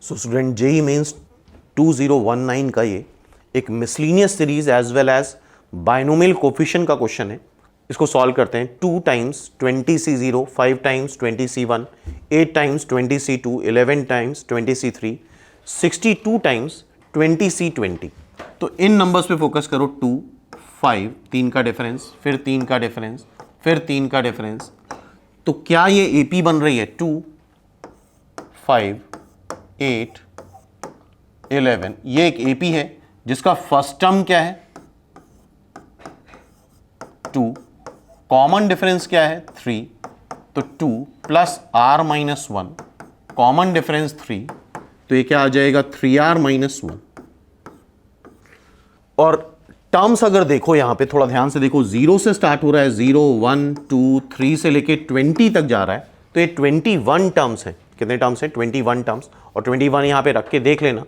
So student JEE mains 2019 का ये एक miscellaneous series as well as binomial coefficient का क्वेश्चन है। इसको सॉल्व करते हैं। 2 times 20C0, 5 times 20C1, 8 times 20C2, 11 times 20C3, 62 times 20C20। तो इन नंबर्स पे फोकस करो। 2, 5, 3 का डिफरेंस, फिर 3 का डिफरेंस, फिर 3 का डिफरेंस। तो क्या ये एपी बन रही है? 2, 5, 8, 11। ये एक एपी है जिसका फर्स्ट टर्म क्या है? 2। कॉमन डिफरेंस क्या है? 3। तो 2 plus r minus 1, common difference 3, तो ये क्या आ जाएगा? 3r minus 1। और टर्म्स अगर देखो यहां पे थोड़ा ध्यान से देखो, 0 से स्टार्ट हो रहा है, 0, 1, 2, 3 से लेके 20 तक जा रहा है। तो ये 21 टर्म्स है। कितने टर्म्स है? 21 टर्म्स। और 21 यहां पे रख के देख लेना,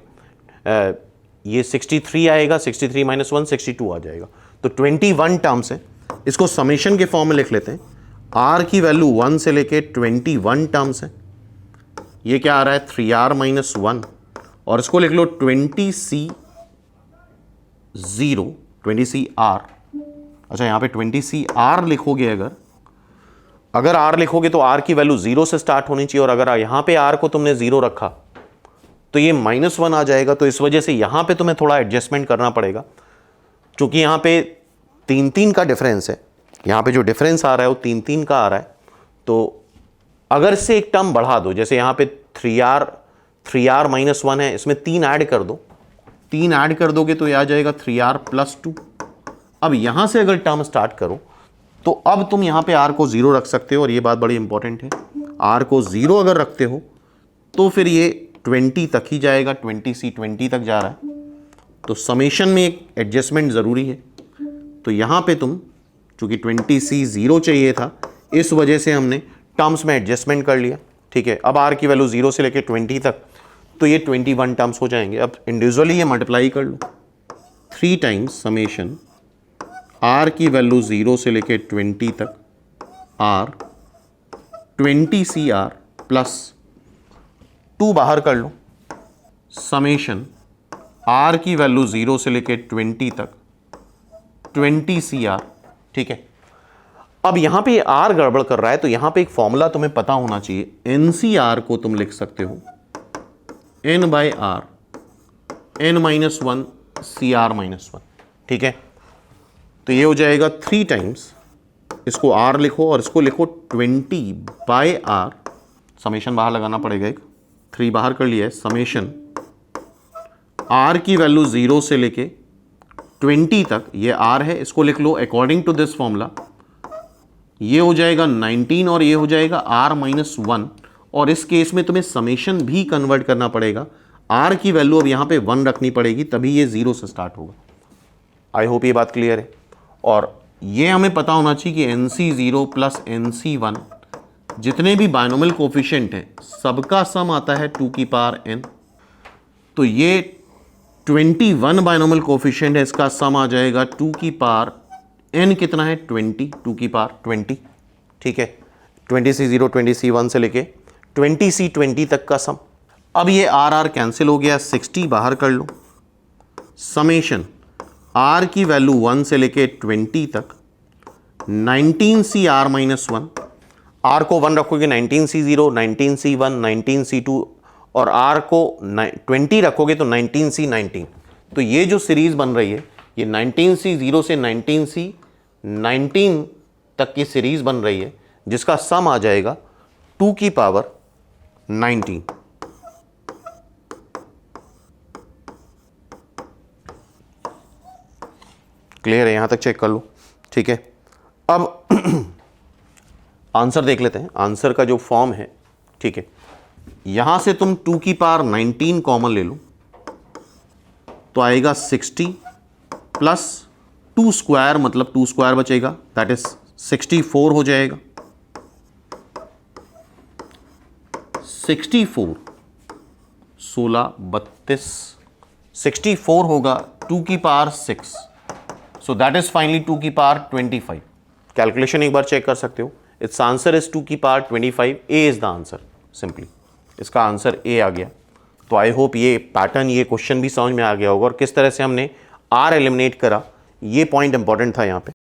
ये 63 आएगा, 63 माइनस 1 62 आ जाएगा। तो 21 टर्म्स है। इसको समेशन के फॉर्म में लिख लेते हैं। r की वैल्यू 1 से लेके 21 टर्म्स है। ये क्या आ रहा है? 3r minus 1। और इसको लिख लो 20C0, 20CR। अच्छा, यहां पे 20CR लिखोगे, अगर r लिखोगे तो r की वैल्यू 0 से स्टार्ट होनी चाहिए। और अगर यहां पे r को तुमने 0 रखा तो ये -1 आ जाएगा। तो इस वजह से यहां पे तुम्हें थोड़ा एडजस्टमेंट करना पड़ेगा, क्योंकि यहां पे 3-3 का डिफरेंस है। यहां पे जो डिफरेंस आ रहा है वो 3-3 का आ रहा है। तो अगर इससे एक टर्म बढ़ा दो, जैसे यहां पे 3r माइनस 1 है, इसमें 3 ऐड कर दो। 3 ऐड कर दोगे तो ये आ जाएगा 3r प्लस 2। अब यहां से अगर टर्म स्टार्ट करो तो अब तुम यहां पे r को 0 रख सकते हो। और ये बात बड़ी इंपॉर्टेंट है, r को 0 अगर रखते हो तो फिर ये 20 तक ही जाएगा। 20C20 तक जा रहा है। तो समेशन में एक एडजस्टमेंट ज़रूरी है। तो यहाँ पे तुम, चूँकि 20C0 चाहिए था, इस वजह से हमने टर्म्स में एडजस्टमेंट कर लिया। ठीक है, अब r की वैल्यू 0 से लेकर 20 तक, तो ये 21 टर्म्स हो जाएंगे। अब इंडिविजुअली ये मल्टीप्लाई कर लो। 3 टाइम्स समेशन r की वैल्यू 0 से लेकर 20 तक r 20CR प्लस 2 बाहर कर लो, समेशन r की वैल्यू 0 से लेके 20 तक 20CR। ठीक है, अब यहां पे r गड़बड़ कर रहा है, तो यहां पे एक फॉर्मूला तुम्हें पता होना चाहिए। NCR को तुम लिख सकते हो n/r, n-1 CR-1। ठीक है, तो ये हो जाएगा 3 टाइम्स, इसको r लिखो और इसको लिखो 20/r। समेशन बाहर लगाना पड़ेगा, एक 3 बाहर कर लिया है। समेशन r की वैल्यू 0 से लेके 20 तक, ये r है, इसको लिख लो अकॉर्डिंग टू दिस फॉर्मूला। ये हो जाएगा 19 और ये हो जाएगा r-1। और इस केस में तुम्हें समेशन भी कन्वर्ट करना पड़ेगा। r की वैल्यू अब यहाँ पे 1 रखनी पड़ेगी, तभी ये 0 से स्टार्ट होगा। आई होप ये बात क्लियर है। और ये हमें पता होना चाहिए कि NC0 प्लस NC1 जितने भी बायनोमियल कोफिशिएंट हैं सबका सम आता है 2 की पावर n। तो ये 21 बायनोमियल कोफिशिएंट है, इसका सम आ जाएगा 2 की पावर n। कितना है? 20, 2 की पावर 20। ठीक है, 20C0, 20C1 से लेके 20C20 तक का सम। अब ये r कैंसिल हो गया, 60 बाहर कर लो। समेशन r की वैल्यू 1 से लेके 20 तक 19CR-1। r को 1 रखोगे 19C0, 19C1, 19C2, और r को 20 रखोगे तो 19C19। तो ये जो सीरीज बन रही है, ये 19C0 से 19C19 तक की सीरीज बन रही है, जिसका सम आ जाएगा 2 की पावर 19। क्लियर है? यहां तक चेक कर लो। ठीक है, अब आंसर देख लेते हैं। आंसर का जो फॉर्म है, ठीक है, यहां से तुम 2 की पावर 19 कॉमन ले लो तो आएगा 60 प्लस 2 स्क्वायर, मतलब 2 स्क्वायर बचेगा, दैट इज 64 हो जाएगा। 64 16 32 64 होगा 2 की power 6, so that is finally 2 की पावर 25। कैलकुलेशन एक बार चेक कर सकते हो। इट्स आंसर इज 2 की power 25। A is the answer. Simply इसका आंसर ए आ गया। तो आई होप ये पैटर्न, ये क्वेश्चन भी समझ में आ गया होगा और किस तरह से हमने आर एलिमिनेट करा, ये पॉइंट इंपॉर्टेंट था यहाँ पे।